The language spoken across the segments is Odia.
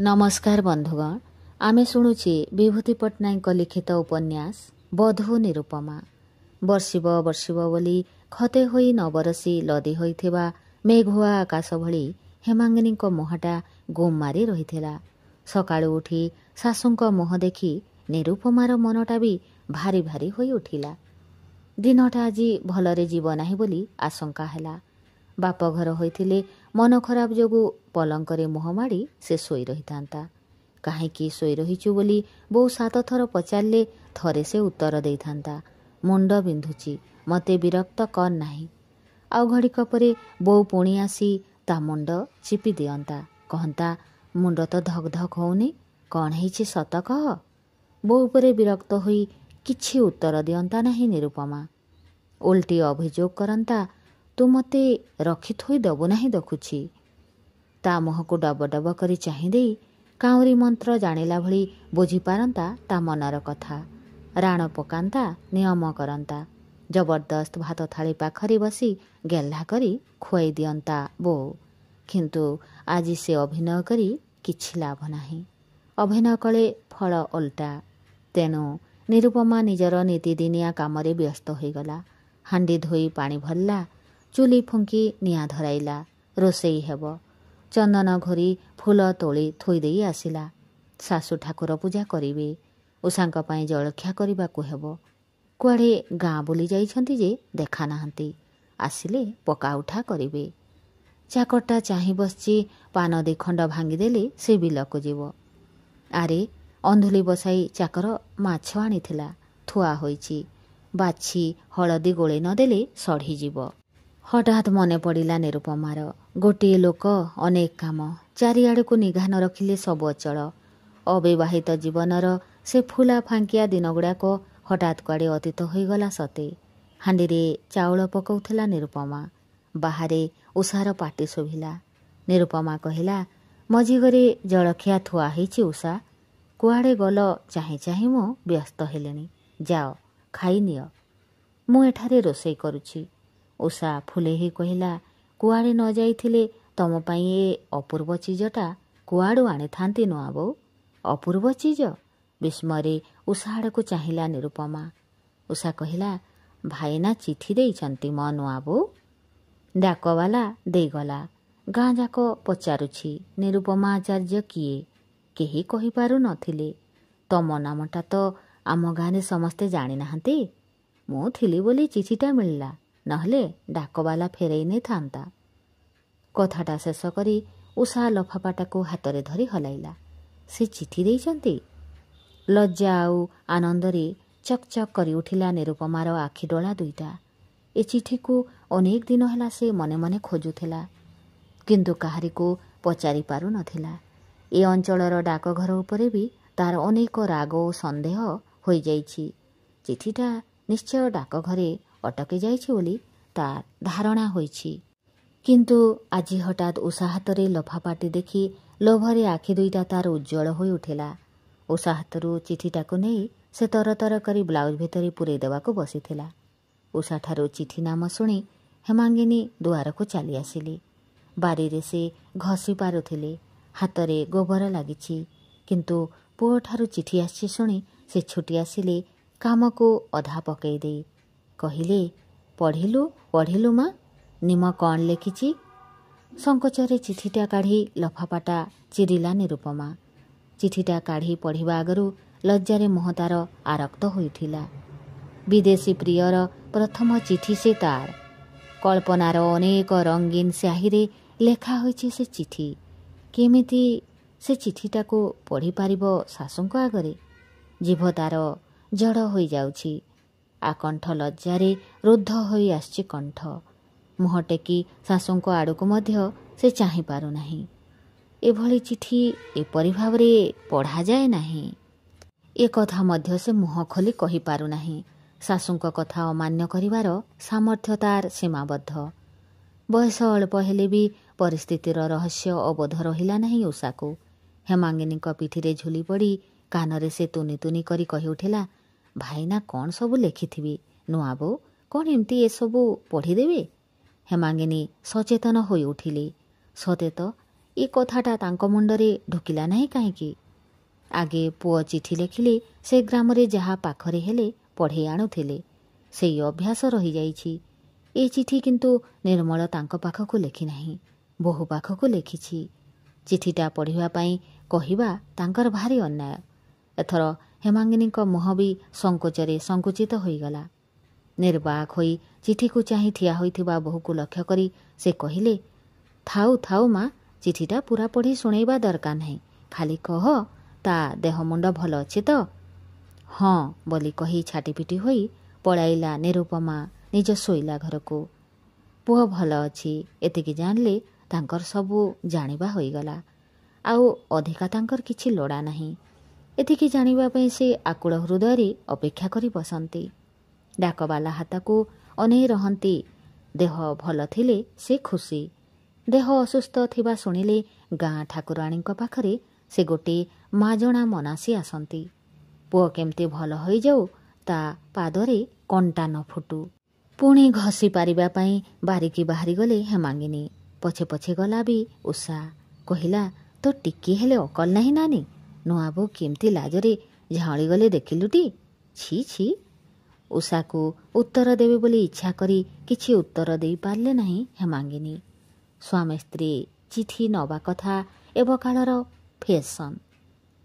नमस्कार बंधुगण, आमे शुणुचे विभूति पट्टनायक लिखित उपन्यास बधू निरुपमा। बर्षिब बर्षिब बोली खते होई नबरसी लदी होइथिबा मेघुआ आकाश भली हेमांगिनी मुहटा गुम मारी रहिथिला। सकाळु उठी शाशुंक मुह देखि निरुपमार मनटा भी भारी भारी होई उठिला। दिनटा आज भलरे जीव नाही बोली आशंका हैला। बापघर होइथिले मन खराब जोगु पलंकरे मुह माड़ी से शोई रहितांता। काहेकि शोई रहिचु बोली बो 7 थर पचारे थरे से उत्तर देइथांता, मुंड बिंधुची, मते विरक्त कर नाही। आउ घड़िक परे बो पुणी आसी ता मुंड चिपी दियंता, कहंता मुंड तो धक धक होउनी, कौन हेछि सत कह। बो उपरे विरक्त होई किछि उत्तर दियंता नाही निरुपमा। उल्टी अभियोग करंता, तू मते रखी थोई दबु नाही देखुछि। ता मुहको डब डब करी चाहि देई काउरी मंत्र जानिला भली बुझी पारंता ता मनर कथा। राण पकांता, नियम करंता, जबरदस्त भात थाली पाखरी बसी गेल्हा करी खुआई दियंता बो। किंतु आज से अभिनय करी किछि लाभ नाही। अभिनय कले फल ओल्टा। तेणु निरुपमा निजर नीतिदिनिया कामरे व्यस्त होईगला। हांडी धोई पानी भरला, चुली फुंकी निया धराइला, रोषेई हेब। चंदन घोरी फूल तोली थोई देई आसिला। सासु ठाकुर पूजा करिवे, उषांक पाई जलखिया करबाकू हेब। कुआड़े गाँ बुली जाइछंती जे देखा नाहंती, आसिले पका उठा करिवे। चाकरटा चाहि बसची, पान दी खंड भांगीदेले से बिलको जीव। आरे अंधुली बसाई चाकर माछ आनिथिला, थुआ होईची, बाछि हलदी गोले नदेले सढ़ी जीव। हठात मने पड़िला निरुपमार, गोटे लोक अनेक काम, चारिआड़कू निघा न रखिले सब अचल। अविवाहित जीवनर से फुला फांकिया दिन गुड़ाक हठात कुआड़े अतीत होईगला सते। हांडीरे चाउल पकाउथिला निरुपमा। बाहारे उषार पाटी शोभिला। निरुपमा कहिला, मझी घरे जलखिया थुआ हेछि उषा, कुआड़े गल चाहि चाहि मु व्यस्त हेलेनी, जाओ खाई नियो, मु एठारे रोषेई करुछि। उषा फुलेही कहिला, कुआड़े न जाइथिले तम पाई ए अपूर्व चीजटा कुआड़ू आनिथांती नुआ बो। अपूर्व चीज? विस्मୟରେ उषा आड़कू चाहिला निरुपमा। उषा कहिला, भाईना चिठी देइछंती म नुआ बो। डाकवाला देइगला। गाँ जाक पचारुछि, निरुपमा आचार्य किए? केही कहि पारु नथिले। तम नामटा तो आम गाँरे समस्ते जानि नाहंती। मु थिली बोली चिठीटा मिलला, नहले डाकवाला फेरई नै थांता। कथाटा शेष करी उषा लफापाटाकू हातरे धरी हलाइला। से चिठी देइछंती? लज्जा आउ आनंदरे चकचक करी उठिला निरुपमार आखि डोला दुईटा। ए चिठीकू अनेक दिन होला से मने मने खोजुथिला, किंतु काहारिकू पचारि पारु नथिला। ए अंचलर डाकघर उपरे भी तार अनेक राग ओ संदेह होई जाइछि। चिठीटा निश्चय डाकघरे अटकी जाइछि बोली तार धारणा होइछि। किंतु आजी हठात उषा हातरे लफापाटी देखि लोभरे आखि दुईटा तार उज्जवल होई उठिला। उषा हातरू चिठीटाकू नेई से तरतर करी ब्लाउज भितरे पुरेई देवाकू बसिथिला। उषा ठारू चिठी नाम शुणी हेमांगिनी दुआरकू चली आसिले। बारीरे से घसी पारुथिले, हातरे गोबर लागिछि। किंतु पुओ ठारू चिठी आछि शुणी से छुटी आसिले कामकू अधा पकेई देई। कहिले, पढ़िलु मा, निम कौन लेखिछि? संकोचरे चिठीटा काढ़ी लफापाटा चिरिला निरुपमा। चिठीटा काढ़ी पढ़िबा आगरू लज्जारे मुह तार आरक्त होइथिला। विदेशी प्रियर प्रथम चिठी से तार। कल्पनार अनेक रंगीन स्याहीरे लेखा होइछि से चिठी। केमिति से चिठीटाकू पढ़ी पारिबो शाशुंक आगरे? जीभ तार जड़ होई जाउछि। आकंठ लज्जारे रुद्ध होई आसछि कंठ। मुह टेकी शाशुंक आड़कू मध्य से चाहि पारु नाही। एभली चिठी एपरि भावरे पढ़ा जाए नाही। ए कथा मध्य से मुह खोली कहि पारु नाही। शाशुंक कथा अमान्य करिवार सामर्थ्य तार सीमाबद्ध। बयस अल्प हेले भी परिस्थितिर रहस्य अबोध रहिला नाही उषाकू। हेमांगिनीक पिठिरे झुली पड़ी कानरे से तुनी तुनी करी कहि उठिला, भाईना कौन सबू लेखिथिबी नुआ बो, कौन एमती ए सबू पढ़ीदेवे? हेमांगिनी सचेतन होई उठिले। सते तो ଏ କଥାଟା ତାଙ୍କ ମୁଣ୍ଡରେ ଢୁକିଲା ନାହିଁ କାହିଁକି? ଆଗେ ପୁଅ ଚିଠି ଲେଖିଲେ ସେ ଗ୍ରାମରେ ଯାହା ପାଖରେ ହେଲେ ପଢ଼େଇ ଆଣୁଥିଲେ। ସେଇ ଅଭ୍ୟାସ ରହିଯାଇଛି। ଏ ଚିଠି କିନ୍ତୁ ନିର୍ମଳ ତାଙ୍କ ପାଖକୁ ଲେଖିନାହିଁ, ବୋହୂ ପାଖକୁ ଲେଖିଛି। ଚିଠିଟା ପଢ଼ିବା ପାଇଁ କହିବା ତାଙ୍କର ଭାରି ଅନ୍ୟାୟ। ଏଥର ହେମାଙ୍ଗିନୀଙ୍କ ମୁହଁ ବି ସଙ୍କୋଚରେ ସଙ୍କୁଚିତ ହୋଇଗଲା। ନିର୍ବାକ ହୋଇ ଚିଠିକୁ ଚାହିଁ ଠିଆ ହୋଇଥିବା ବୋହୂକୁ ଲକ୍ଷ୍ୟ କରି ସେ କହିଲେ, ଥାଉ ଥାଉ ମା, ଚିଠିଟା ପୁରା ପଢ଼ି ଶୁଣେଇବା ଦରକାର ନାହିଁ। ଖାଲି କହ ତା ଦେହ ମୁଣ୍ଡ ଭଲ ଅଛି ତ? ହଁ ବୋଲି କହି ଛାଟିପିଟି ହୋଇ ପଳାଇଲା ନିରୁପମା ନିଜ ଶୋଇଲା ଘରକୁ। ପୁଅ ଭଲ ଅଛି ଏତିକି ଜାଣିଲେ ତାଙ୍କର ସବୁ ଜାଣିବା ହୋଇଗଲା। ଆଉ ଅଧିକା ତାଙ୍କର କିଛି ଲୋଡ଼ା ନାହିଁ। ଏତିକି ଜାଣିବା ପାଇଁ ସେ ଆକୁଳ ହୃଦୟରେ ଅପେକ୍ଷା କରି ବସନ୍ତି। ଡାକବାଲା ହାତକୁ ଅନେଇ ରହନ୍ତି। ଦେହ ଭଲ ଥିଲେ ସେ ଖୁସି। ଦେହ ଅସୁସ୍ଥ ଥିବା ଶୁଣିଲେ ଗାଁ ଠାକୁରାଣୀଙ୍କ ପାଖରେ ସେ ଗୋଟିଏ ମାଜଣା ମନାସି ଆସନ୍ତି। ପୁଅ କେମିତି ଭଲ ହୋଇଯାଉ, ତା ପାଦରେ କଣ୍ଟା ନ ଫୁଟୁ। ପୁଣି ଘଷି ପାରିବା ପାଇଁ ବାରିକି ବାହାରିଗଲେ ହେମାଙ୍ଗିନୀ। ପଛେ ପଛେ ଗଲା ବି ଉଷା। କହିଲା, ତ ଟିକିଏ ହେଲେ ଅକଲ ନାହିଁ ନାନୀ? ନୂଆବୋଉ କେମିତି ଲାଜରେ ଝାଉଁଳିଗଲେ ଦେଖିଲୁଟି? ଛି ଛି। ଉଷାକୁ ଉତ୍ତର ଦେବେ ବୋଲି ଇଚ୍ଛା କରି କିଛି ଉତ୍ତର ଦେଇପାରିଲେ ନାହିଁ ହେମାଙ୍ଗିନୀ। ସ୍ୱାମୀ ସ୍ତ୍ରୀ ଚିଠି ନେବା କଥା ଏବକାଳର ଫେସନ୍।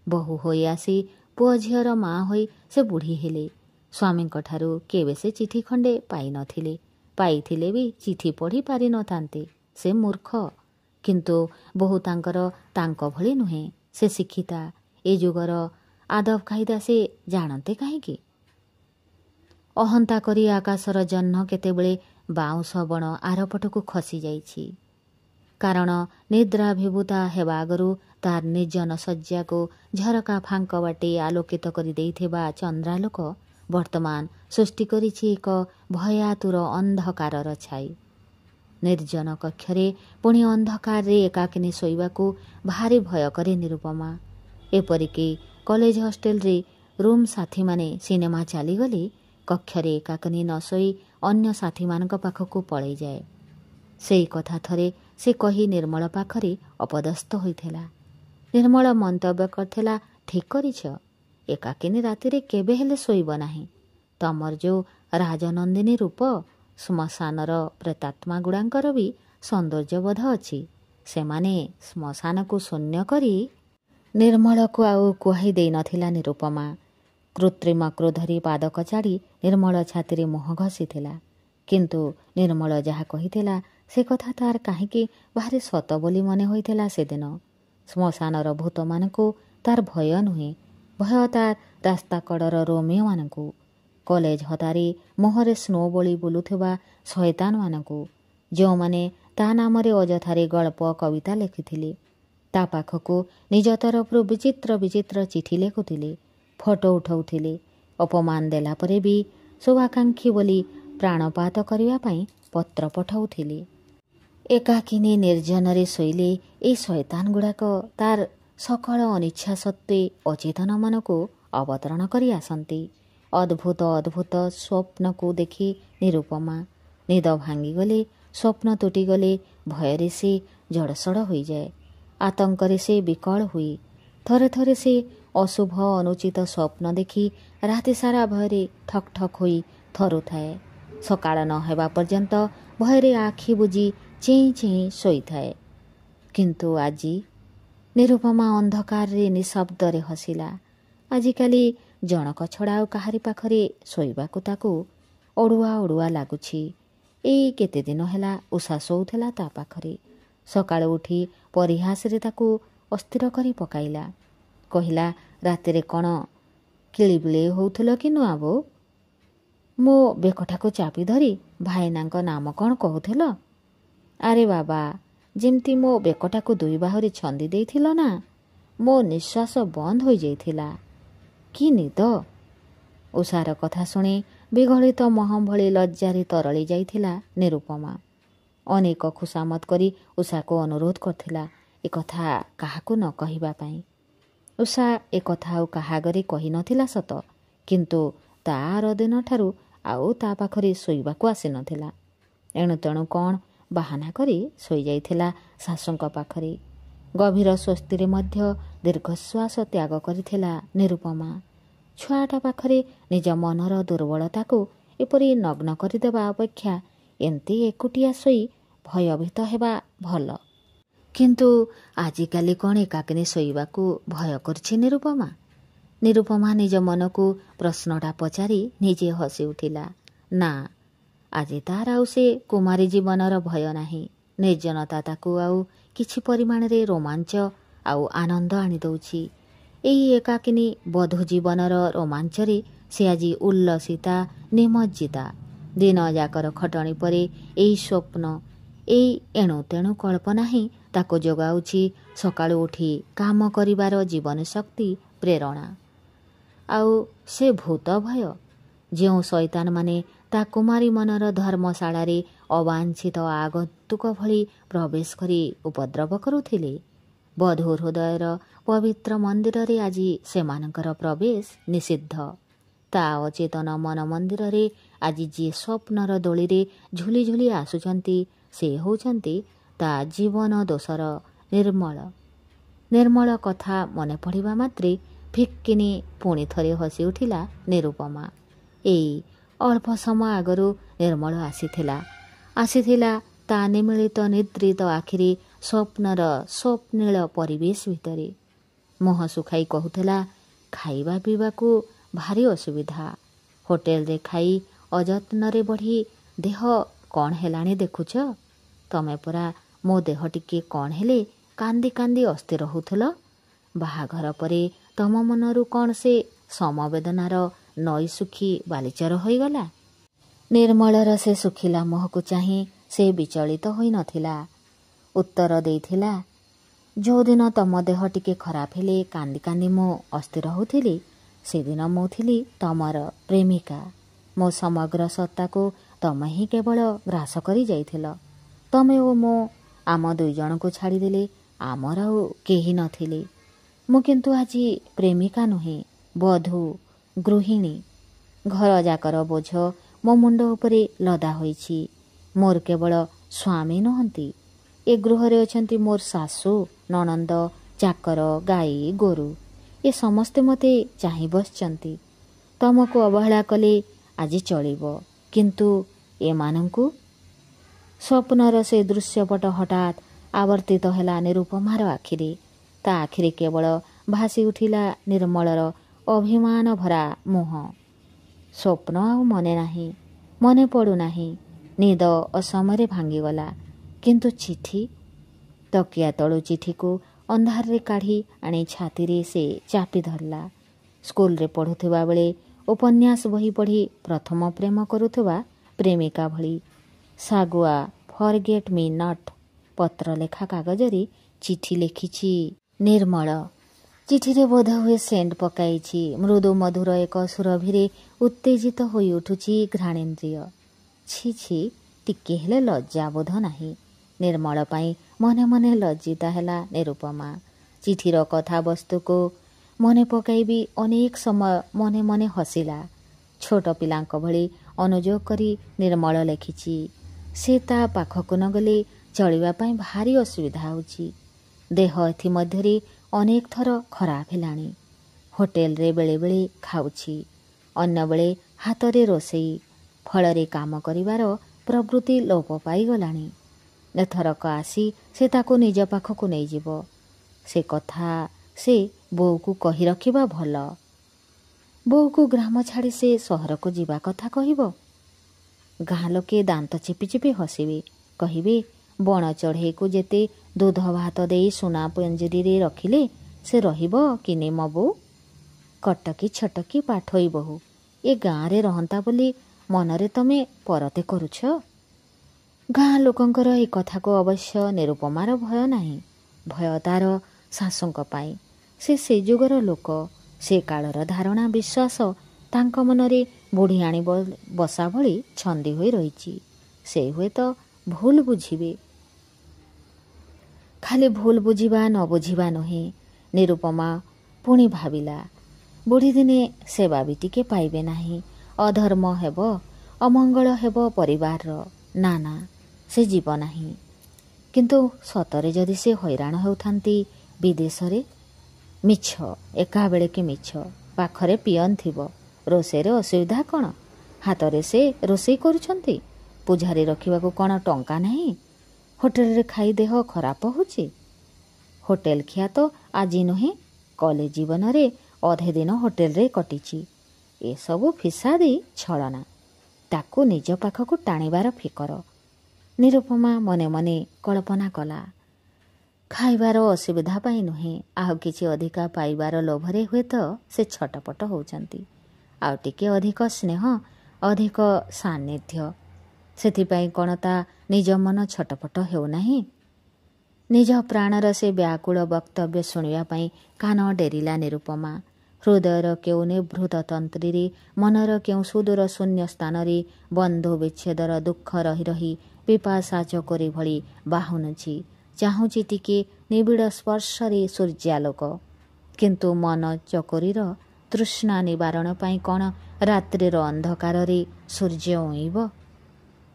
ବୋହୂ ହୋଇ ଆସି ପୁଅ ଝିଅର ମା' ହୋଇ ସେ ବୁଢ଼ୀ ହେଲେ। ସ୍ୱାମୀଙ୍କଠାରୁ କେବେ ସେ ଚିଠି ଖଣ୍ଡେ ପାଇନଥିଲେ। ପାଇଥିଲେ ବି ଚିଠି ପଢ଼ି ପାରିନଥାନ୍ତେ। ସେ ମୂର୍ଖ। କିନ୍ତୁ ବୋହୂ ତାଙ୍କର ତାଙ୍କ ଭଳି ନୁହେଁ। ସେ ଶିକ୍ଷିତା। ଏ ଯୁଗର ଆଦବ କାଇଦା ସେ ଜାଣନ୍ତେ କାହିଁକି? ଅହନ୍ତା କରି ଆକାଶର ଜହ୍ନ କେତେବେଳେ ବାଉଁଶ ବଣ ଆରପଟକୁ ଖସି ଯାଇଛି। କାରଣ ନିଦ୍ରାଭିଭୂତା ହେବା ଆଗରୁ ତାର ନିର୍ଜନ ଶଯ୍ୟାକୁ ଝରକା ଫାଙ୍କ ବାଟେ ଆଲୋକିତ କରି ଦେଇଥିବା ଚନ୍ଦ୍ରାଲୋକ ବର୍ତ୍ତମାନ ସୃଷ୍ଟି କରିଛି ଏକ ଭୟାତୁର ଅନ୍ଧକାରର ଛାଇ। ନିର୍ଜନ କକ୍ଷରେ ପୁଣି ଅନ୍ଧକାରରେ ଏକାକିନୀ ଶୋଇବାକୁ ଭାରି ଭୟ କରେ ନିରୁପମା। ଏପରିକି କଲେଜ ହଷ୍ଟେଲରେ ରୁମ୍ ସାଥୀମାନେ ସିନେମା ଚାଲିଗଲେ କକ୍ଷରେ ଏକାକିନୀ ନ ଶୋଇ ଅନ୍ୟ ସାଥୀମାନଙ୍କ ପାଖକୁ ପଳାଇଯାଏ। ସେଇ କଥା ଥରେ ସେ କହି ନିର୍ମଳ ପାଖରେ ଅପଦସ୍ଥ ହୋଇଥିଲା। ନିର୍ମଳ ମନ୍ତବ୍ୟ କରିଥିଲା, ଠିକ୍ କରିଛ, ଏକାକିନୀ ରାତିରେ କେବେ ହେଲେ ଶୋଇବ ନାହିଁ। ତମର ଯେଉଁ ରାଜନନ୍ଦିନୀ ରୂପ, ଶ୍ମଶାନର ପ୍ରେତାତ୍ମାଗୁଡ଼ାଙ୍କର ବି ସୌନ୍ଦର୍ଯ୍ୟବୋଧ ଅଛି। ସେମାନେ ଶ୍ମଶାନକୁ ଶୂନ୍ୟ କରି। ନିର୍ମଳକୁ ଆଉ କୁହାଇ ଦେଇନଥିଲା ନିରୁପମା। କୃତ୍ରିମ କ୍ରୋଧରେ ପାଦ କଚାଡ଼ି ନିର୍ମଳ ଛାତିରେ ମୁହଁ ଘଷିଥିଲା। କିନ୍ତୁ ନିର୍ମଳ ଯାହା କହିଥିଲା ସେ କଥା ତାର କାହିଁକି ଭାରି ସତ ବୋଲି ମନେ ହୋଇଥିଲା ସେଦିନ। ଶ୍ମଶାନର ଭୂତମାନଙ୍କୁ ତାର ଭୟ ନୁହେଁ, ଭୟ ତାର ରାସ୍ତା କଡ଼ର ରୋମିଓମାନଙ୍କୁ, କଲେଜ ହତାରେ ମୁହଁରେ ସ୍ନୋ ବୋଳି ବୁଲୁଥିବା ଶୟତାନମାନଙ୍କୁ, ଯେଉଁମାନେ ତା ନାମରେ ଅଯଥାରେ ଗଳ୍ପ କବିତା ଲେଖିଥିଲେ। ତା ପାଖକୁ ନିଜ ତରଫରୁ ବିଚିତ୍ର ବିଚିତ୍ର ଚିଠି ଲେଖୁଥିଲେ, ଫଟୋ ଉଠାଉଥିଲେ, ଅପମାନ ଦେଲା ପରେ ବି ଶୁଭାକାଂକ୍ଷୀ ବୋଲି ପ୍ରାଣପାତ କରିବା ପାଇଁ ପତ୍ର ପଠାଉଥିଲେ। ଏକାକିନୀ ନିର୍ଜନରେ ଶୋଇଲେ ଏଇ ଶୟତାନ ଗୁଡ଼ାକ ତାର ସକଳ ଅନିଚ୍ଛା ସତ୍ତ୍ୱେ ଅଚେତନ ମନକୁ ଅବତରଣ କରି ଆସନ୍ତି। ଅଦ୍ଭୁତ ଅଦ୍ଭୁତ ସ୍ୱପ୍ନକୁ ଦେଖି ନିରୁପମା। ନିଦ ଭାଙ୍ଗିଗଲେ, ସ୍ୱପ୍ନ ତୁଟିଗଲେ ଭୟରେ ସେ ଜଡ଼ସଡ଼ ହୋଇଯାଏ। ଆତଙ୍କରେ ସେ ବିକଳ ହୁଏ। ଥରେ ଥରେ ସେ ଅଶୁଭ ଅନୁଚିତ ସ୍ୱପ୍ନ ଦେଖି ରାତିସାରା ଭୟରେ ଠକ୍ ଠକ୍ ହୋଇ ଥରୁଥାଏ। ସକାଳ ନ ହେବା ପର୍ଯ୍ୟନ୍ତ ଭୟରେ ଆଖି ବୁଜି ଚେଇଁ ଚେଇଁ ଶୋଇଥାଏ। କିନ୍ତୁ ଆଜି ନିରୁପମା ଅନ୍ଧକାରରେ ନିଶବ୍ଦରେ ହସିଲା। ଆଜିକାଲି ଜଣକ ଛଡ଼ା ଆଉ କାହାରି ପାଖରେ ଶୋଇବାକୁ ତାକୁ ଅଡ଼ୁଆ ଅଡ଼ୁଆ ଲାଗୁଛି। ଏଇ କେତେଦିନ ହେଲା ଉଷା ଶୋଉଥିଲା ତା ପାଖରେ। ସକାଳୁ ଉଠି ପରିହାସରେ ତାକୁ ଅସ୍ଥିର କରି ପକାଇଲା। କହିଲା, ରାତିରେ କ'ଣ କିଳିବିଳେଇ ହେଉଥିଲ କି ନୂଆବୋଉ? ମୋ ବେକଟାକୁ ଚାପି ଧରି ଭାଇନାଙ୍କ ନାମ କ'ଣ କହୁଥିଲ? ଆରେ ବାବା, ଯେମିତି ମୋ ବେକଟାକୁ ଦୁଇ ବାହୁରେ ଛନ୍ଦି ଦେଇଥିଲ ନା, ମୋ ନିଶ୍ୱାସ ବନ୍ଦ ହୋଇଯାଇଥିଲା। କି ନିଦ! ଉଷାର କଥା ଶୁଣି ବିଗଳିତ ମହମ ଭଳି ଲଜ୍ଜାରେ ତରଳି ଯାଇଥିଲା ନିରୁପମା। ଅନେକ ଖୁସାମତ କରି ଉଷାକୁ ଅନୁରୋଧ କରିଥିଲା ଏକଥା କାହାକୁ ନ କହିବା ପାଇଁ। ଉଷା ଏକଥା ଆଉ କାହା ଆଗରେ କହିନଥିଲା ସତ, କିନ୍ତୁ ତା ଆର ଦିନଠାରୁ ଆଉ ତା ପାଖରେ ଶୋଇବାକୁ ଆସିନଥିଲା। ଏଣୁ ତେଣୁ କ'ଣ ବାହାନା କରି ଶୋଇଯାଇଥିଲା ଶାଶୁଙ୍କ ପାଖରେ। ଗଭୀର ସ୍ୱସ୍ତିରେ ମଧ୍ୟ ଦୀର୍ଘଶ୍ୱାସ ତ୍ୟାଗ କରିଥିଲା ନିରୁପମା। ଛୁଆଟା ପାଖରେ ନିଜ ମନର ଦୁର୍ବଳତାକୁ ଏପରି ନଗ୍ନ କରିଦେବା ଅପେକ୍ଷା ଏମିତି ଏକୁଟିଆ ଶୋଇ ଭୟଭୀତ ହେବା ଭଲ। କିନ୍ତୁ ଆଜିକାଲି କ'ଣ ଏକାକିନୀ ଶୋଇବାକୁ ଭୟ କରୁଛି ନିରୁପମା? ନିରୁପମା ନିଜ ମନକୁ ପ୍ରଶ୍ନଟା ପଚାରି ନିଜେ ହସି ଉଠିଲା। ନା, ଆଜି ତାର ଆଉ ସେ କୁମାରୀ ଜୀବନର ଭୟ ନାହିଁ। ନିର୍ଜନତା ତାକୁ ଆଉ କିଛି ପରିମାଣରେ ରୋମାଞ୍ଚ ଆଉ ଆନନ୍ଦ ଆଣିଦେଉଛି। ଏହି ଏକାକିନୀ ବଧୂ ଜୀବନର ରୋମାଞ୍ଚରେ ସେ ଆଜି ଉଲ୍ଲସିତା, ନିମଜ୍ଜିତା। ଦିନଯାକର ଖଟଣି ପରେ ଏହି ସ୍ୱପ୍ନ, ଏଇ ଏଣୁ ତେଣୁ କଳ୍ପନା ହିଁ ତାକୁ ଯୋଗାଉଛି ସକାଳୁ ଉଠି କାମ କରିବାର ଜୀବନ ଶକ୍ତି, ପ୍ରେରଣା। ଆଉ ସେ ଭୂତ ଭୟ, ଯେଉଁ ଶୈତାନମାନେ ତା କୁମାରୀ ମନର ଧର୍ମଶାଳାରେ ଅବାଞ୍ଛିତ ଆଗନ୍ତୁକ ଭଳି ପ୍ରବେଶ କରି ଉପଦ୍ରବ କରୁଥିଲେ, ବଧୂ ହୃଦୟର ପବିତ୍ର ମନ୍ଦିରରେ ଆଜି ସେମାନଙ୍କର ପ୍ରବେଶ ନିଷିଦ୍ଧ। ତା ଅଚେତନ ମନ ମନ୍ଦିରରେ ଆଜି ଯିଏ ସ୍ୱପ୍ନର ଦୋଳିରେ ଝୁଲି ଝୁଲି ଆସୁଛନ୍ତି, ସେ ହେଉଛନ୍ତି ତା ଜୀବନ ଦୋଷର ନିର୍ମଳ। ନିର୍ମଳ କଥା ମନେ ପଡ଼ିବା ମାତ୍ରେ ଫିକ୍କିନି ପୁଣି ଥରେ ହସି ଉଠିଲା ନିରୁପମା। ଏଇ ଅଳ୍ପ ସମୟ ଆଗରୁ ନିର୍ମଳ ଆସିଥିଲା ତା ନିମିଳିତ ନିଦ୍ରିତ ଆଖିରେ ସ୍ୱପ୍ନର ସ୍ୱପ୍ନିଳ ପରିବେଶ ଭିତରେ। ମୁହଁ ଶୁଖାଇ କହୁଥିଲା, ଖାଇବା ପିଇବାକୁ ଭାରି ଅସୁବିଧା। ହୋଟେଲରେ ଖାଇ ଅଯତ୍ନରେ ବଢ଼ି ଦେହ କ'ଣ ହେଲାଣି ଦେଖୁଛ? ତମେ ପରା ମୋ ଦେହ ଟିକେ କ'ଣ ହେଲେ କାନ୍ଦି କାନ୍ଦି ଅସ୍ଥିର ହେଉଥିଲ। ବାହାଘର ପରେ ତମ ମନରୁ କ'ଣ ସେ ସମବେଦନାର ନଈ ଶୁଖି ବାଲିଚର ହୋଇଗଲା? ନିର୍ମଳର ସେ ଶୁଖିଲା ମୁହଁକୁ ଚାହିଁ ସେ ବିଚଳିତ ହୋଇନଥିଲା। ଉତ୍ତର ଦେଇଥିଲା, ଯେଉଁଦିନ ତମ ଦେହ ଟିକେ ଖରାପ ହେଲେ କାନ୍ଦି କାନ୍ଦି ମୁଁ ଅସ୍ଥିର ହେଉଥିଲି, ସେଦିନ ମୁଁ ଥିଲି ତମର ପ୍ରେମିକା। ମୋ ସମଗ୍ର ସତ୍ତାକୁ ତମେ ହିଁ କେବଳ ଗ୍ରାସ କରି ଯାଇଥିଲ। ତମେ ଓ ମୁଁ, ଆମ ଦୁଇ ଜଣଙ୍କୁ ଛାଡ଼ିଦେଲେ ଆମର ଆଉ କେହି ନଥିଲେ। ମୁଁ କିନ୍ତୁ ଆଜି ପ୍ରେମିକା ନୁହେଁ, ବଧୂ, ଗୃହିଣୀ। ଘର ଯାକର ବୋଝ ମୋ ମୁଣ୍ଡ ଉପରେ ଲଦା ହୋଇଛି। ମୋର କେବଳ ସ୍ୱାମୀ ନୁହନ୍ତି, ଏ ଗୃହରେ ଅଛନ୍ତି ମୋର ଶାଶୁ, ନଣନ୍ଦ, ଚାକର, ଗାଈ, ଗୋରୁ। ଏ ସମସ୍ତେ ମୋତେ ଚାହିଁ ବସିଛନ୍ତି। ତମକୁ ଅବହେଳା କଲେ ଆଜି ଚଳିବ, କିନ୍ତୁ ଏମାନଙ୍କୁ? ସ୍ୱପ୍ନର ସେ ଦୃଶ୍ୟପଟ ହଠାତ୍ ଆବର୍ତ୍ତିତ ହେଲା ନିରୁପମାର ଆଖିରେ। ତା ଆଖିରେ କେବଳ ଭାସି ଉଠିଲା ନିର୍ମଳର ଅଭିମାନ ଭରା ମୁହଁ। ସ୍ୱପ୍ନ ଆଉ ମନେ ନାହିଁ, ମନେ ପଡ଼ୁନାହିଁ। ନିଦ ଅସମୟରେ ଭାଙ୍ଗିଗଲା। କିନ୍ତୁ ଚିଠି? ତକିଆ ତଳୁ ଚିଠିକୁ ଅନ୍ଧାରରେ କାଢ଼ି ଆଣି ଛାତିରେ ସେ ଚାପି ଧରିଲା। ସ୍କୁଲରେ ପଢ଼ୁଥିବା ବେଳେ ଉପନ୍ୟାସ ବହି ପଢ଼ି ପ୍ରଥମ ପ୍ରେମ କରୁଥିବା ପ୍ରେମିକା ଭଳି ଶାଗୁଆ ଫରଗେଟ୍ ମି ନଟ୍ ପତ୍ର ଲେଖା କାଗଜରେ ଚିଠି ଲେଖିଛି ନିର୍ମଳ। ଚିଠିରେ ବୋଧହୁଏ ସେଣ୍ଟ ପକାଇଛି। ମୃଦୁ ମଧୁର ଏକ ସୁରଭିରେ ଉତ୍ତେଜିତ ହୋଇ ଉଠୁଛି ଘ୍ରାଣେନ୍ଦ୍ରିୟ। ଛି ଛି, ଟିକେ ହେଲେ ଲଜ୍ଜାବୋଧ ନାହିଁ। ନିର୍ମଳ ପାଇଁ ମନେ ମନେ ଲଜ୍ଜିତା ହେଲା ନିରୁପମା। ଚିଠିର କଥାବସ୍ତୁକୁ ମନେ ପକାଇବି ଅନେକ ସମୟ ମନେ ମନେ ହସିଲା। ଛୋଟ ପିଲାଙ୍କ ଭଳି ଅନୁଯୋଗ କରି ନିର୍ମଳ ଲେଖିଛି, ସେ ତା ପାଖକୁ ନ ଗଲେ ଚଳିବା ପାଇଁ ଭାରି ଅସୁବିଧା ହେଉଛି। ଦେହ ଏଥିମଧ୍ୟରେ ଅନେକ ଥର ଖରାପ ହେଲାଣି। ହୋଟେଲରେ ବେଳେବେଳେ ଖାଉଛି, ଅନ୍ୟବେଳେ ହାତରେ ରୋଷେଇ। ଫଳରେ କାମ କରିବାର ପ୍ରବୃତ୍ତି ଲୋପ ପାଇଗଲାଣି। ଏଥରକ ଆସି ସେ ତାକୁ ନିଜ ପାଖକୁ ନେଇଯିବ। ସେ କଥା ସେ ବୋଉକୁ କହି ରଖିବା ଭଲ। ବୋଉକୁ ଗ୍ରାମ ଛାଡ଼ି ସେ ସହରକୁ ଯିବା କଥା କହିବ। ଗାଁ ଲୋକେ ଦାନ୍ତ ଚିପି ଚିପି ହସିବେ, କହିବେ, ବଣ ଚଢ଼େଇକୁ ଯେତେ ଦୁଧ ଭାତ ଦେଇ ସୁନା ପଞ୍ଜୁରୀରେ ରଖିଲେ ସେ ରହିବ କିନି ମୋ ବୋଉ? କଟକି ଛଟକି ପାଠୋଇ ବୋହୂ ଏ ଗାଁରେ ରହନ୍ତା ବୋଲି ମନରେ ତମେ ପରତେ କରୁଛ? ଗାଁ ଲୋକଙ୍କର ଏ କଥାକୁ ଅବଶ୍ୟ ନିରୁପମାର ଭୟ ନାହିଁ। ଭୟ ତାର ଶାଶୁଙ୍କ ପାଇଁ। ସେ ଯୁଗର ଲୋକ। ସେ କାଳର ଧାରଣା, ବିଶ୍ୱାସ ତାଙ୍କ ମନରେ ବୁଢ଼ୀ ଆଣି ବସା ଭଳି ଛନ୍ଦି ହୋଇ ରହିଛି। ସେ ହୁଏତ ଭୁଲ ବୁଝିବେ। ଖାଲି ଭୁଲ ବୁଝିବା ନ ବୁଝିବା ନୁହେଁ। ନିରୁପମା ପୁଣି ଭାବିଲା, ବୁଢ଼ୀ ଦିନେ ସେବା ବି ଟିକେ ପାଇବେ ନାହିଁ। ଅଧର୍ମ ହେବ, ଅମଙ୍ଗଳ ହେବ ପରିବାରର। ନା ନା, ସେ ଯିବ ନାହିଁ। କିନ୍ତୁ ସତରେ ଯଦି ସେ ହଇରାଣ ହେଉଥାନ୍ତି ବିଦେଶରେ? ମିଛ, ଏକାବେଳେକେ ମିଛ। ପାଖରେ ପିଅନ ଥିବ। ରୋଷେଇରେ ଅସୁବିଧା କ'ଣ? ହାତରେ ସେ ରୋଷେଇ କରୁଛନ୍ତି। ପୂଜାରୀ ରଖିବାକୁ କ'ଣ ଟଙ୍କା ନାହିଁ? ହୋଟେଲରେ ଖାଇ ଦେହ ଖରାପ ହେଉଛି। ହୋଟେଲ ଖିଆ ତ ଆଜି ନୁହେଁ, କଲେଜ ଜୀବନରେ ଅଧେ ଦିନ ହୋଟେଲରେ କଟିଛି। ଏସବୁ ଫିସାଦି ଛଳନା। ତାକୁ ନିଜ ପାଖକୁ ଟାଣିବାର ଫିକର। ନିରୁପମା ମନେ ମନେ କଳ୍ପନା କଲା। ଖାଇବାର ଅସୁବିଧା ପାଇଁ ନୁହେଁ, ଆଉ କିଛି ଅଧିକା ପାଇବାର ଲୋଭରେ ହୁଏତ ସେ ଛଟପଟ ହେଉଛନ୍ତି। ଆଉ ଟିକେ ଅଧିକ ସ୍ନେହ, ଅଧିକ ସାନ୍ନିଧ୍ୟ, ସେଥିପାଇଁ କ'ଣ ତା ନିଜ ମନ ଛଟପଟ ହେଉନାହିଁ? ନିଜ ପ୍ରାଣର ସେ ବ୍ୟାକୁଳ ବକ୍ତବ୍ୟ ଶୁଣିବା ପାଇଁ କାନ ଡେରିଲା ନିରୁପମା। ହୃଦୟର କେଉଁ ନିଭୃତ ତନ୍ତ୍ରୀରେ, ମନର କେଉଁ ସୁଦୂର ଶୂନ୍ୟ ସ୍ଥାନରେ ବନ୍ଧୁ ବିଚ୍ଛେଦର ଦୁଃଖ ରହି ରହି ପିପାସା ଚକୋରୀ ଭଳି ବାହୁନୁଛି। ଚାହୁଁଛି ଟିକେ ନିବିଡ଼ ସ୍ପର୍ଶରେ ସୂର୍ଯ୍ୟାଲୋକ। କିନ୍ତୁ ମନ ଚକୋରୀର ତୃଷ୍ଣା ନିବାରଣ ପାଇଁ କ'ଣ ରାତ୍ରିର ଅନ୍ଧକାରରେ ସୂର୍ଯ୍ୟ ଉଇଁବ?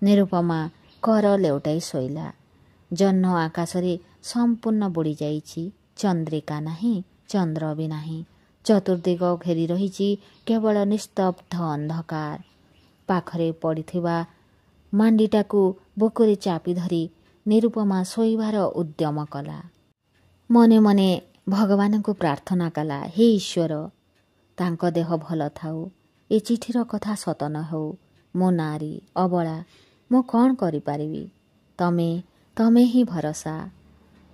ନିରୁପମା କର ଲେଉଟାଇ ଶୋଇଲା। ଜହ୍ନ ଆକାଶରେ ସମ୍ପୂର୍ଣ୍ଣ ବୁଡ଼ି ଯାଇଛି। ଚନ୍ଦ୍ରିକା ନାହିଁ, ଚନ୍ଦ୍ର ବି ନାହିଁ। ଚତୁର୍ଦିଗ ଘେରି ରହିଛି କେବଳ ନିସ୍ତବ୍ଧ ଅନ୍ଧକାର। ପାଖରେ ପଡ଼ିଥିବା ମାଣ୍ଡିଟାକୁ ବୁକୁରେ ଚାପି ଧରି ନିରୁପମା ଶୋଇବାର ଉଦ୍ୟମ କଲା। ମନେ ମନେ ଭଗବାନଙ୍କୁ ପ୍ରାର୍ଥନା କଲା, ହେ ଈଶ୍ୱର, ତାଙ୍କ ଦେହ ଭଲ ଥାଉ। ଏ ଚିଠିର କଥା ସତ ନ ହେଉ। ମୁଁ ନାରୀ, ଅବଳା, ମୁଁ କ'ଣ କରିପାରିବି? ତମେ ହିଁ ଭରସା।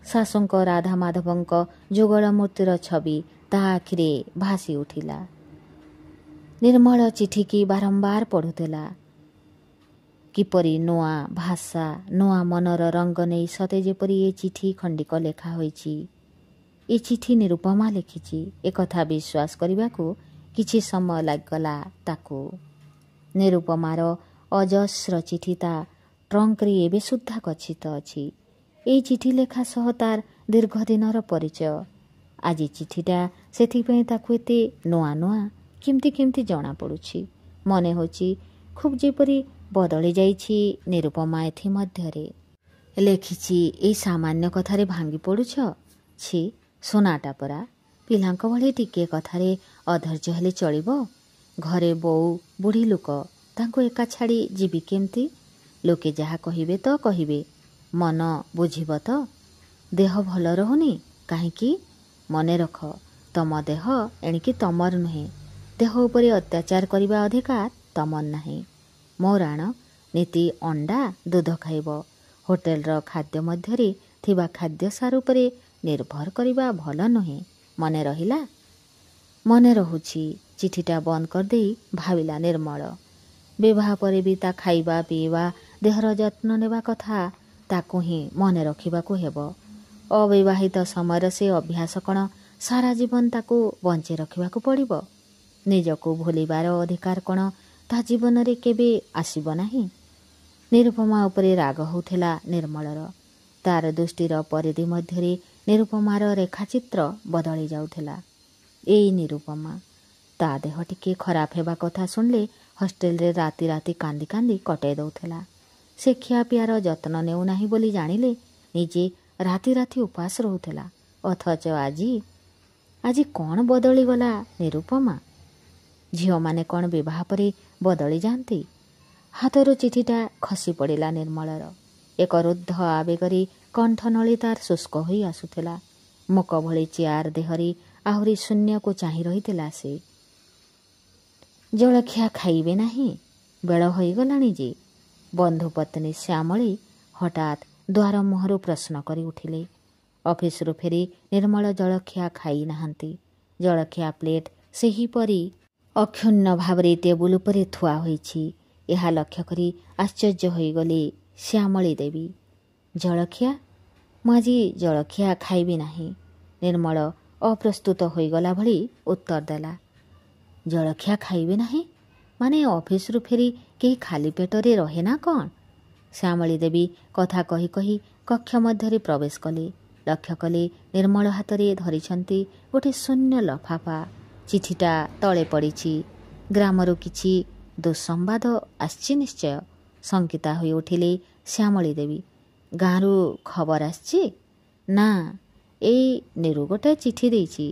ଶାଶୁଙ୍କ ରାଧା ମାଧବଙ୍କ ଯୁଗଳ ମୂର୍ତ୍ତିର ଛବି ତା ଆଖିରେ ଭାସି ଉଠିଲା। ନିର୍ମଳ ଚିଠିକି ବାରମ୍ବାର ପଢ଼ୁଥିଲା। କିପରି ନୂଆ ଭାଷା, ନୂଆ ମନର ରଙ୍ଗ ନେଇ ସତେ ଯେପରି ଏ ଚିଠି ଖଣ୍ଡିକ ଲେଖା ହୋଇଛି। ଏ ଚିଠି ନିରୁପମା ଲେଖିଛି, ଏକଥା ବିଶ୍ୱାସ କରିବାକୁ କିଛି ସମୟ ଲାଗିଗଲା ତାକୁ। ନିରୁପମାର ଅଜସ୍ର ଚିଠି ତା ଟ୍ରଙ୍କରେ ଏବେ ସୁଦ୍ଧା ଗଚ୍ଛିତ ଅଛି। ଏଇ ଚିଠି ଲେଖା ସହ ତାର ଦୀର୍ଘଦିନର ପରିଚୟ। ଆଜି ଚିଠିଟା ସେଥିପାଇଁ ତାକୁ ଏତେ ନୂଆ ନୂଆ କେମିତି ଜଣାପଡ଼ୁଛି। ମନେ ହେଉଛି ଖୁବ୍ ଯେପରି ବଦଳି ଯାଇଛି ନିରୁପମା ଏଥି ମଧ୍ୟରେ। ଲେଖିଛି, ଏଇ ସାମାନ୍ୟ କଥାରେ ଭାଙ୍ଗି ପଡ଼ୁଛ? ଛି, ସୁନାଟା ପରା। ପିଲାଙ୍କ ଭଳି ଟିକିଏ କଥାରେ ଅଧୈର୍ଯ୍ୟ ହେଲେ ଚଳିବ? ଘରେ ବୋଉ, ବୁଢ଼ୀ ଲୋକ, ତାଙ୍କୁ ଏକା ଛାଡ଼ି ଯିବି କେମିତି? ଲୋକେ ଯାହା କହିବେ ତ କହିବେ, ମନ ବୁଝିବ ତ? ଦେହ ଭଲ ରହୁନି କାହିଁକି? ମନେ ରଖ, ତମ ଦେହ ଏଣିକି ତମର ନୁହେଁ। ଦେହ ଉପରେ ଅତ୍ୟାଚାର କରିବା ଅଧିକାର ତମର ନାହିଁ। ମୋ ରାଣ, ନୀତି ଅଣ୍ଡା, ଦୁଧ ଖାଇବ। ହୋଟେଲର ଖାଦ୍ୟ ମଧ୍ୟରେ ଥିବା ଖାଦ୍ୟସାର ଉପରେ ନିର୍ଭର କରିବା ଭଲ ନୁହେଁ। ମନେ ରହିଲା? ମନେ ରହୁଛି। ଚିଠିଟା ବନ୍ଦ କରିଦେଇ ଭାବିଲା ନିର୍ମଳ। ବିବାହ ପରେ ବି ତା ଖାଇବା ପିଇବା, ଦେହର ଯତ୍ନ ନେବା କଥା ତାକୁ ହିଁ ମନେ ରଖିବାକୁ ହେବ। ଅବିବାହିତ ସମୟର ସେ ଅଭ୍ୟାସ କ'ଣ ସାରା ଜୀବନ ତାକୁ ବଞ୍ଚେଇ ରଖିବାକୁ ପଡ଼ିବ? ନିଜକୁ ଭୁଲିବାର ଅଧିକାର କ'ଣ ତା ଜୀବନରେ କେବେ ଆସିବ ନାହିଁ? ନିରୁପମା ଉପରେ ରାଗ ହେଉଥିଲା ନିର୍ମଳର। ତାର ଦୃଷ୍ଟିର ପରିଧି ମଧ୍ୟରେ ନିରୁପମାର ରେଖାଚିତ୍ର ବଦଳି ଯାଉଥିଲା। ଏଇ ନିରୁପମା, ତା ଦେହ ଟିକେ ଖରାପ ହେବା କଥା ଶୁଣିଲେ ହଷ୍ଟେଲରେ ରାତି ରାତି କାନ୍ଦି କାନ୍ଦି କଟାଇ ଦେଉଥିଲା। ସେ ଖିଆପିଆର ଯତ୍ନ ନେଉନାହିଁ ବୋଲି ଜାଣିଲେ ନିଜେ ରାତି ରାତି ଉପାସ ରହୁଥିଲା। ଅଥଚ ଆଜି କ'ଣ ବଦଳିଗଲା ନିରୁପମା? ଝିଅମାନେ କ'ଣ ବିବାହ ପରେ ବଦଳି ଯାଆନ୍ତି? ହାତରୁ ଚିଠିଟା ଖସି ପଡ଼ିଲା ନିର୍ମଳର। ଏକ ରୁଦ୍ଧ ଆବେଗରେ କଣ୍ଠନଳୀ ତାର ଶୁଷ୍କ ହୋଇ ଆସୁଥିଲା। ମୁକ ଭଳି ଚେୟାର ଦେହରେ ଆହୁରି ଶୂନ୍ୟକୁ ଚାହିଁ ରହିଥିଲା ସେ। ଜଳଖିଆ ଖାଇବେ ନାହିଁ? ବେଳ ହୋଇଗଲାଣି ଯେ। ବନ୍ଧୁପତ୍ନୀ ଶ୍ୟାମଳୀ ହଠାତ୍ ଦ୍ୱାର ମୁହଁରୁ ପ୍ରଶ୍ନ କରି ଉଠିଲେ। ଅଫିସରୁ ଫେରି ନିର୍ମଳ ଜଳଖିଆ ଖାଇ ନାହାନ୍ତି। ଜଳଖିଆ ପ୍ଲେଟ୍ ସେହିପରି ଅକ୍ଷୁଣ୍ଣ ଭାବରେ ଟେବୁଲ ଉପରେ ଥୁଆ ହୋଇଛି। ଏହା ଲକ୍ଷ୍ୟ କରି ଆଶ୍ଚର୍ଯ୍ୟ ହୋଇଗଲେ ଶ୍ୟାମଳୀ ଦେବୀ। ଜଳଖିଆ? ମୁଁ ଆଜି ଜଳଖିଆ ଖାଇବି ନାହିଁ। ନିର୍ମଳ ଅପ୍ରସ୍ତୁତ ହୋଇଗଲା ଭଳି ଉତ୍ତର ଦେଲା। ଜଳଖିଆ ଖାଇବେ ନାହିଁ? ମାନେ ଅଫିସରୁ ଫେରି କେହି ଖାଲି ପେଟରେ ରହେ ନା କ'ଣ? ଶ୍ୟାମଳୀ ଦେବୀ କଥା କହି କହି କକ୍ଷ ମଧ୍ୟରେ ପ୍ରବେଶ କଲେ। ଲକ୍ଷ୍ୟ କଲେ ନିର୍ମଳ ହାତରେ ଧରିଛନ୍ତି ଗୋଟେ ଶୂନ୍ୟ ଲଫାଫା। ଚିଠିଟା ତଳେ ପଡ଼ିଛି। ଗ୍ରାମରୁ କିଛି ଦୁଃସମ୍ବାଦ ଆସିଛି ନିଶ୍ଚୟ। ଶଙ୍କିତା ହୋଇ ଉଠିଲେ ଶ୍ୟାମଳୀ ଦେବୀ। ଗାଁରୁ ଖବର ଆସିଛି? ନା, ଏଇ ନିରୁ ଗୋଟେ ଚିଠି ଦେଇଛି।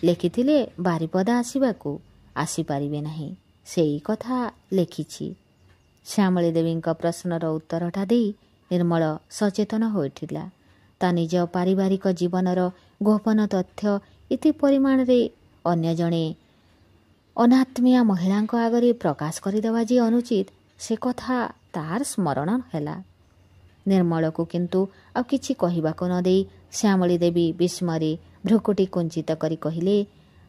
ଲେଖିଥିଲେ ବାରିପଦା ଆସିବାକୁ, ଆସିପାରିବେ ନାହିଁ, ସେଇ କଥା ଲେଖିଛି। ଶ୍ୟାମଳୀ ଦେବୀଙ୍କ ପ୍ରଶ୍ନର ଉତ୍ତରଟା ଦେଇ ନିର୍ମଳ ସଚେତନ ହୋଇଥିଲା। ତା ନିଜ ପାରିବାରିକ ଜୀବନର ଗୋପନ ତଥ୍ୟ ଇତି ପରିମାଣରେ ଅନ୍ୟ ଜଣେ ଅନାତ୍ମୀୟା ମହିଳାଙ୍କ ଆଗରେ ପ୍ରକାଶ କରିଦେବା ଯେ ଅନୁଚିତ, ସେ କଥା ତାହାର ସ୍ମରଣ ହେଲା। ନିର୍ମଳକୁ କିନ୍ତୁ ଆଉ କିଛି କହିବାକୁ ନ ଦେଇ ଶ୍ୟାମଳୀ ଦେବୀ ବିସ୍ମୟରେ ଭ୍ରୁକୁଟି କୁଞ୍ଚିତ କରି କହିଲେ,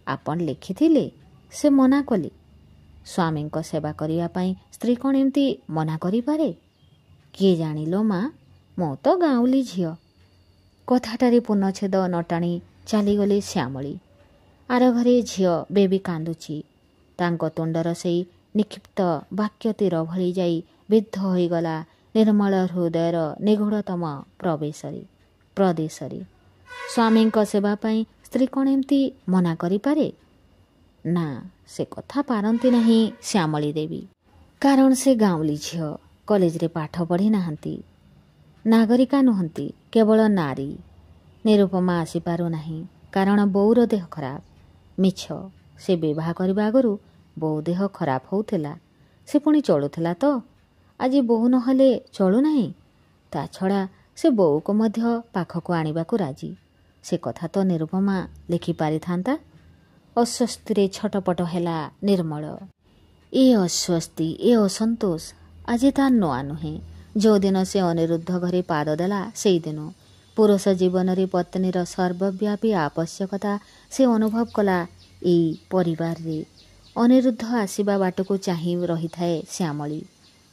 ଆପଣ ଲେଖିଥିଲେ? ସେ ମନା କଲେ। ସ୍ୱାମୀଙ୍କ ସେବା କରିବା ପାଇଁ ସ୍ତ୍ରୀ କ'ଣ ଏମିତି ମନା କରିପାରେ? କିଏ ଜାଣିଲ ମା, ମୁଁ ତ ଗାଉଁଲି ଝିଅ। କଥାଟାରେ ପୂର୍ଣ୍ଣଚ୍ଛେଦ ନ ଟାଣି ଚାଲିଗଲେ ଶ୍ୟାମଳୀ। ଆର ଘରେ ଝିଅ ବେବି କାନ୍ଦୁଛି। ତାଙ୍କ ତୁଣ୍ଡର ସେଇ ନିକ୍ଷିପ୍ତ ବାକ୍ୟ ତୀର ଭଳି ଯାଇ ବିଦ୍ଧ ହୋଇଗଲା ନିର୍ମଳ ହୃଦୟର ନିଗୂଢ଼ତମ ପ୍ରଦେଶରେ। ସ୍ୱାମୀଙ୍କ ସେବା ପାଇଁ ସ୍ତ୍ରୀ କ'ଣ ଏମିତି ମନା କରିପାରେ? ନା, ସେ କଥା ପାରନ୍ତି ନାହିଁ ଶ୍ୟାମଳୀ ଦେବୀ। କାରଣ ସେ ଗାଉଁଲି ଝିଅ, କଲେଜରେ ପାଠ ପଢ଼ି ନାହାନ୍ତି, ନାଗରିକା ନୁହନ୍ତି, କେବଳ ନାରୀ। ନିରୁପମା ଆସିପାରୁନାହିଁ କାରଣ ବୋଉର ଦେହ ଖରାପ। ମିଛ, ସେ ବିବାହ କରିବା ଆଗରୁ ବୋଉ ଦେହ ଖରାପ ହେଉଥିଲା। ସେ ପୁଣି ଚଳୁଥିଲା ତ, ଆଜି ବୋଉ ନହେଲେ ଚଳୁନାହିଁ। ତା ଛଡ଼ା ସେ ବୋଉକୁ ମଧ୍ୟ ପାଖକୁ ଆଣିବାକୁ ରାଜି। ସେ କଥା ତ ନିରୁପମା ଲେଖିପାରିଥାନ୍ତା। ଅସ୍ୱସ୍ତିରେ ଛଟପଟ ହେଲା ନିର୍ମଳ। ଏ ଅସ୍ୱସ୍ତି, ଏ ଅସନ୍ତୋଷ ଆଜି ତାର ନୂଆ ନୁହେଁ। ଯେଉଁଦିନ ସେ ଅନିରୁଦ୍ଧ ଘରେ ପାଦ ଦେଲା, ସେଇଦିନ ପୁରୁଷ ଜୀବନରେ ପତ୍ନୀର ସର୍ବବ୍ୟାପୀ ଆବଶ୍ୟକତା ସେ ଅନୁଭବ କଲା। ଏଇ ପରିବାରରେ ଅନିରୁଦ୍ଧ ଆସିବା ବାଟକୁ ଚାହିଁ ରହିଥାଏ ଶ୍ୟାମଳୀ।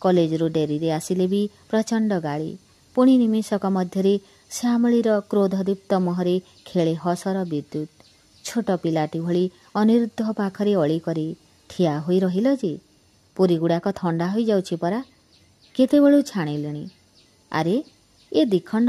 କଲେଜରୁ ଡେରିରେ ଆସିଲେ ବି ପ୍ରଚଣ୍ଡ ଗାଳି। ପୁଣି ନିମିଷକ ମଧ୍ୟରେ ଶ୍ୟାମଳୀର କ୍ରୋଧଦୀପ୍ତ ମୁହଁରେ ଖେଳେ ହସର ବିଦ୍ୟୁତ୍। ଛୋଟ ପିଲାଟି ଭଳି ଅନିରୁଦ୍ଧ ପାଖରେ ଅଳି କରି ଠିଆ ହୋଇ ରହିଲ ଯେ, ପୁରୀଗୁଡ଼ାକ ଥଣ୍ଡା ହୋଇଯାଉଛି ପରା, କେତେବେଳୁ ଛାଣିଲେଣି। ଆରେ, ଏ ଦିଖଣ୍ଡ